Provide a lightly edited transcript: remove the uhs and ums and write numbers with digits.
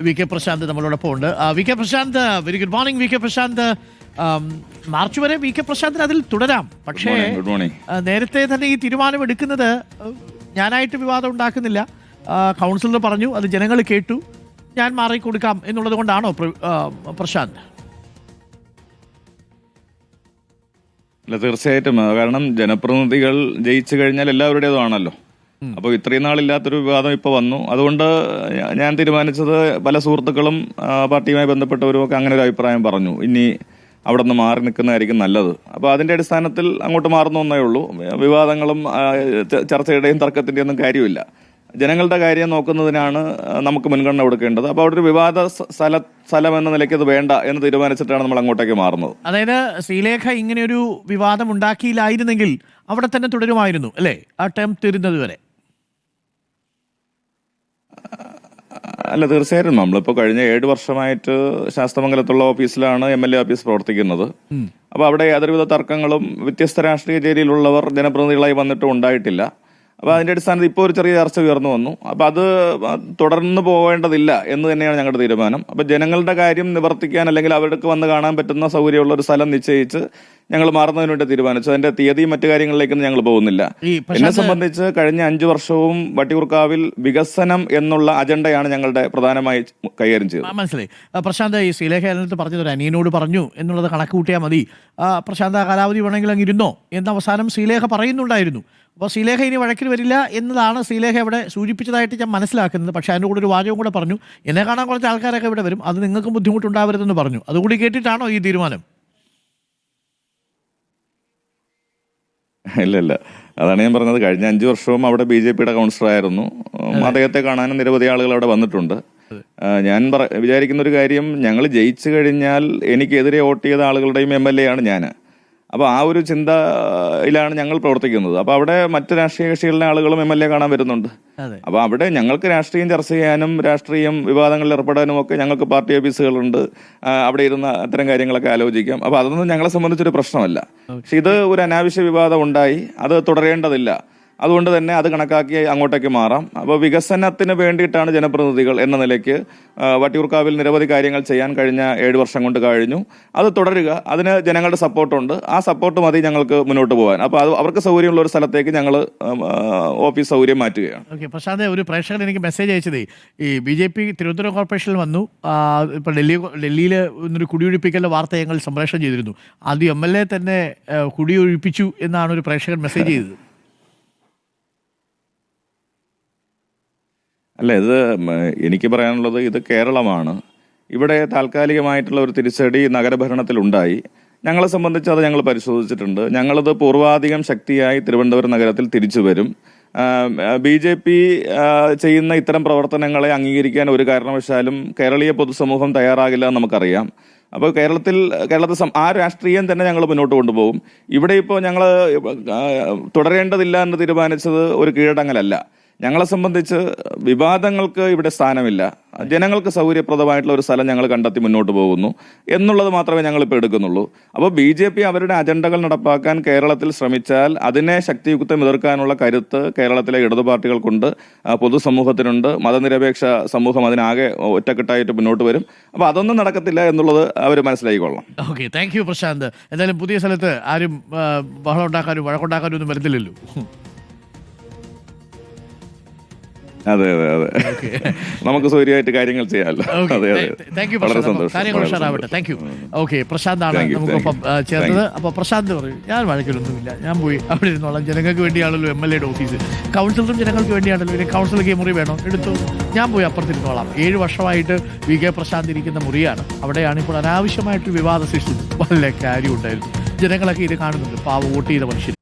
V K Prashanth നമ്മളോടൊപ്പം ഉണ്ട്. V K Prashanth, very good morning. V K Prashanth, March വരെ V K പ്രശാന്തിന് അതിൽ തുടരാം. പക്ഷേ നേരത്തെ തന്നെ ഈ തീരുമാനം എടുക്കുന്നത് ഞാനായിട്ട് വിവാദം ഉണ്ടാക്കുന്നില്ല. കൗൺസിലർ പറഞ്ഞു, അത് ജനങ്ങൾ കേട്ടു, ഞാൻ മാറിക്കൊടുക്കാം എന്നുള്ളത് കൊണ്ടാണോ പ്രശാന്ത്? അല്ല, തീർച്ചയായിട്ടും. കാരണം ജനപ്രതിനിധികൾ ജയിച്ചു കഴിഞ്ഞാൽ എല്ലാവരുടേതുമാണല്ലോ. അപ്പോൾ ഇത്രയും നാളില്ലാത്തൊരു വിവാദം ഇപ്പോൾ വന്നു. അതുകൊണ്ട് ഞാൻ തീരുമാനിച്ചത്, പല സുഹൃത്തുക്കളും പാർട്ടിയുമായി ബന്ധപ്പെട്ടവരും ഒക്കെ അങ്ങനെ ഒരു അഭിപ്രായം പറഞ്ഞു, ഇനി അവിടെ നിന്ന് മാറി നിൽക്കുന്നതായിരിക്കും നല്ലത്. അപ്പോൾ അതിന്റെ അടിസ്ഥാനത്തിൽ അങ്ങോട്ട് മാറുന്ന ഒന്നേ ഉള്ളൂ. വിവാദങ്ങളും ചർച്ചയുടെയും തർക്കത്തിന്റെയും ഒന്നും കാര്യമില്ല. ജനങ്ങളുടെ കാര്യം നോക്കുന്നതിനാണ് നമുക്ക് മുൻഗണന കൊടുക്കേണ്ടത്. അപ്പോൾ അവിടെ ഒരു വിവാദ സ്ഥലം എന്ന നിലയ്ക്ക് അത് വേണ്ട എന്ന് തീരുമാനിച്ചിട്ടാണ് നമ്മൾ അങ്ങോട്ടേക്ക് മാറുന്നത്. അതായത് ശ്രീലേഖ ഇങ്ങനെയൊരു വിവാദം ഉണ്ടാക്കിയില്ലായിരുന്നെങ്കിൽ അവിടെ തന്നെ തുടരുമായിരുന്നു അല്ലേ, ആ ടേം തീരുന്നത് വരെ? അല്ല, തീർച്ചയായിട്ടും. നമ്മളിപ്പോൾ കഴിഞ്ഞ 7 വർഷമായിട്ട് ശാസ്തമംഗലത്തുള്ള ഓഫീസിലാണ് MLA ഓഫീസ് പ്രവർത്തിക്കുന്നത്. അപ്പോൾ അവിടെ യാതൊരുവിധ തർക്കങ്ങളും വ്യത്യസ്ത രാഷ്ട്രീയ ചേരിയിലുള്ളവർ ജനപ്രതിനിധികളായി വന്നിട്ടും ഉണ്ടായിട്ടില്ല. അപ്പോൾ അതിന്റെ അടിസ്ഥാനത്തിൽ ഇപ്പോൾ ഒരു ചെറിയ ചർച്ച ഉയർന്നു വന്നു. അപ്പോൾ അത് തുടർന്ന് പോകേണ്ടതില്ല എന്ന് തന്നെയാണ് ഞങ്ങളുടെ തീരുമാനം. അപ്പോൾ ജനങ്ങളുടെ കാര്യം നിവർത്തിക്കാൻ, അല്ലെങ്കിൽ അവർക്ക് വന്ന് കാണാൻ പറ്റുന്ന സൗകര്യമുള്ള ഒരു സ്ഥലം നിശ്ചയിച്ച് ഞങ്ങൾ മാറുന്നതിന് വേണ്ടി തീരുമാനിച്ചു. അതിന്റെ തീയതിയും മറ്റു കാര്യങ്ങളിലേക്കൊന്നും ഞങ്ങൾ പോകുന്നില്ല. എന്നെ സംബന്ധിച്ച് കഴിഞ്ഞ 5 വർഷവും വട്ടിയൂർക്കാവിൽ വികസനം എന്നുള്ള അജണ്ടയാണ് ഞങ്ങളുടെ പ്രധാനമായി കൈകാര്യം ചെയ്തത്. മനസ്സിലായി പ്രശാന്ത്. ഈ ശ്രീലേഖ അതിനകത്ത് പറഞ്ഞത് ഒരു അനിയനോട് പറഞ്ഞു എന്നുള്ളത് കണക്ക് കൂട്ടിയാൽ മതി, പ്രശാന്ത് കാലാവധി വേണമെങ്കിൽ അങ്ങ് ഇരുന്നോ എന്ന അവസാനം ശ്രീലേഖ പറയുന്നുണ്ടായിരുന്നു. അപ്പോൾ ശ്രീലേഖ ഇനി വഴക്കിൽ വരില്ല എന്നതാണ് ശ്രീലേഖ ഇവിടെ സൂചിപ്പിച്ചതായിട്ട് ഞാൻ മനസ്സിലാക്കുന്നത്. പക്ഷേ അതിൻ്റെ കൂടെ ഒരു വാചകം കൂടെ പറഞ്ഞു, എന്നെ കാണാൻ കുറച്ച് ആൾക്കാരൊക്കെ ഇവിടെ വരും, അത് നിങ്ങൾക്ക് ബുദ്ധിമുട്ടുണ്ടാവരുതെന്ന് പറഞ്ഞു. അതുകൂടി കേട്ടിട്ടാണോ ഈ തീരുമാനം? ഇല്ല, അതാണ് ഞാൻ പറഞ്ഞത്. കഴിഞ്ഞ 5 വർഷവും അവിടെ BJPയുടെ കൗൺസിലറായിരുന്നു. അദ്ദേഹത്തെ കാണാനും നിരവധി ആളുകൾ അവിടെ വന്നിട്ടുണ്ട്. ഞാൻ വിചാരിക്കുന്ന ഒരു കാര്യം, ഞങ്ങൾ ജയിച്ചു കഴിഞ്ഞാൽ എനിക്കെതിരെ വോട്ട് ചെയ്ത ആളുകളുടെയും MLA ആണ് ഞാൻ. അപ്പോൾ ആ ഒരു ചിന്തയിലാണ് ഞങ്ങൾ പ്രവർത്തിക്കുന്നത്. അപ്പോൾ അവിടെ മറ്റ് രാഷ്ട്രീയ കക്ഷികളിലെ ആളുകളും MLA കാണാൻ വരുന്നുണ്ട്. അപ്പോൾ അവിടെ ഞങ്ങൾക്ക് രാഷ്ട്രീയം ചർച്ച ചെയ്യാനും രാഷ്ട്രീയം വിവാദങ്ങളിൽ ഏർപ്പെടാനും ഒക്കെ ഞങ്ങൾക്ക് പാർട്ടി ഓഫീസുകളുണ്ട്. അവിടെ ഇരുന്ന അത്തരം കാര്യങ്ങളൊക്കെ ആലോചിക്കാം. അപ്പോൾ അതൊന്നും ഞങ്ങളെ സംബന്ധിച്ചൊരു പ്രശ്നമല്ല. പക്ഷെ ഇത് ഒരു അനാവശ്യ വിവാദം ഉണ്ടായി, അത് തുടരേണ്ടതില്ല. അതുകൊണ്ട് തന്നെ അത് കണക്കാക്കി അങ്ങോട്ടേക്ക് മാറാം. അപ്പോൾ വികസനത്തിന് വേണ്ടിയിട്ടാണ് ജനപ്രതിനിധികൾ എന്ന നിലയ്ക്ക് വട്ടിയൂർക്കാവിൽ നിരവധി കാര്യങ്ങൾ ചെയ്യാൻ കഴിഞ്ഞ 7 വർഷം കൊണ്ട് കഴിഞ്ഞു. അത് തുടരുക. അതിന് ജനങ്ങളുടെ സപ്പോർട്ടുണ്ട്. ആ സപ്പോർട്ട് മതി ഞങ്ങൾക്ക് മുന്നോട്ട് പോകാൻ. അപ്പോൾ അത് അവർക്ക് സൗകര്യമുള്ള ഒരു സ്ഥലത്തേക്ക് ഞങ്ങൾ ഓഫീസ് സൗകര്യം മാറ്റുകയാണ്. ഓക്കെ പ്രശാന്ത്, ഒരു പ്രേക്ഷകൻ എനിക്ക് മെസ്സേജ് അയച്ചതേ, ഈ BJP തിരുവനന്തപുരം കോർപ്പറേഷനിൽ വന്നു, ഇപ്പോൾ ഡൽഹിയിൽ ഒരു കുടിയൊഴിപ്പിക്കലിന്റെ വാർത്ത ഞങ്ങൾ സംപ്രേഷണം ചെയ്തിരുന്നു. അത് MLA തന്നെ കുടിയൊഴിപ്പിച്ചു എന്നാണ് ഒരു പ്രേക്ഷകൻ മെസ്സേജ് ചെയ്തത്. അല്ല, ഇത് എനിക്ക് പറയാനുള്ളത്, ഇത് കേരളമാണ്. ഇവിടെ താൽക്കാലികമായിട്ടുള്ള ഒരു തിരിച്ചടി നഗരഭരണത്തിലുണ്ടായി. ഞങ്ങളെ സംബന്ധിച്ച് അത് ഞങ്ങൾ പരിശോധിച്ചിട്ടുണ്ട്. ഞങ്ങളത് പൂർവാധികം ശക്തിയായി തിരുവനന്തപുരം നഗരത്തിൽ തിരിച്ചു വരും. BJP ചെയ്യുന്ന ഇത്തരം പ്രവർത്തനങ്ങളെ അംഗീകരിക്കാൻ ഒരു കാരണവശാലും കേരളീയ പൊതുസമൂഹം തയ്യാറാകില്ല എന്ന് നമുക്കറിയാം. അപ്പോൾ കേരളത്തിൽ ആ രാഷ്ട്രീയം തന്നെ ഞങ്ങൾ മുന്നോട്ട് കൊണ്ടുപോകും. ഇവിടെ ഇപ്പോൾ ഞങ്ങൾ തുടരേണ്ടതില്ല എന്ന് തീരുമാനിച്ചത് ഒരു കീഴടങ്ങലല്ല. ഞങ്ങളെ സംബന്ധിച്ച് വിവാദങ്ങൾക്ക് ഇവിടെ സ്ഥാനമില്ല. ജനങ്ങൾക്ക് സൗകര്യപ്രദമായിട്ടുള്ള ഒരു സ്ഥലം ഞങ്ങൾ കണ്ടെത്തി മുന്നോട്ട് പോകുന്നു എന്നുള്ളത് മാത്രമേ ഞങ്ങളിപ്പോൾ എടുക്കുന്നുള്ളൂ. അപ്പോൾ BJP അവരുടെ അജണ്ടകൾ നടപ്പാക്കാൻ കേരളത്തിൽ ശ്രമിച്ചാൽ അതിനെ ശക്തിയുക്തം എതിർക്കാനുള്ള കരുത്ത് കേരളത്തിലെ ഇടതു പാർട്ടികൾക്കുണ്ട്, പൊതുസമൂഹത്തിനുണ്ട്. മതനിരപേക്ഷ സമൂഹം അതിനാകെ ഒറ്റക്കെട്ടായിട്ട് മുന്നോട്ട് വരും. അപ്പോൾ അതൊന്നും നടക്കത്തില്ല എന്നുള്ളത് അവർ മനസ്സിലാക്കിക്കൊള്ളണം. Okay, thank you Prashanth. എന്തായാലും പുതിയ സ്ഥലത്ത് ആരും ബഹളം ഉണ്ടാക്കാനും വഴക്കുണ്ടാക്കാനും ഒന്നും വരുന്നില്ലല്ലോ. അതെ, നമുക്ക് സൗകര്യമായിട്ട് കാര്യങ്ങൾ ചെയ്യാമല്ലോ. വളരെ സന്തോഷം. ഓക്കെ, പ്രശാന്താണ് നമുക്കൊപ്പം ചേർന്നത്. അപ്പോൾ പ്രശാന്ത് പറയും, ഞാൻ വഴക്കിലൊന്നുമില്ല, ഞാൻ പോയി അവിടെ ഇരുന്നോളാം, ജനങ്ങൾക്ക് വേണ്ടിയാണല്ലോ MLAയുടെ ഓഫീസ്, കൗൺസിലറും ജനങ്ങൾക്ക് വേണ്ടിയാണല്ലോ, ഇനി കൗൺസിലർക്ക് മുറി വേണോ എടുത്തു, ഞാൻ പോയി അപ്പുറത്തിരുന്നോളാം. 7 വർഷമായിട്ട് വി കെ പ്രശാന്ത് ഇരിക്കുന്ന മുറിയാണ്. അവിടെയാണ് ഇപ്പോൾ അനാവശ്യമായിട്ട് വിവാദ സൃഷ്ടി. വല്ല കാര്യം ഉണ്ടായിരുന്നു. ജനങ്ങളൊക്കെ ഇത് കാണുന്നുണ്ട്, പാവ വോട്ട് ചെയ്ത മനുഷ്യർ.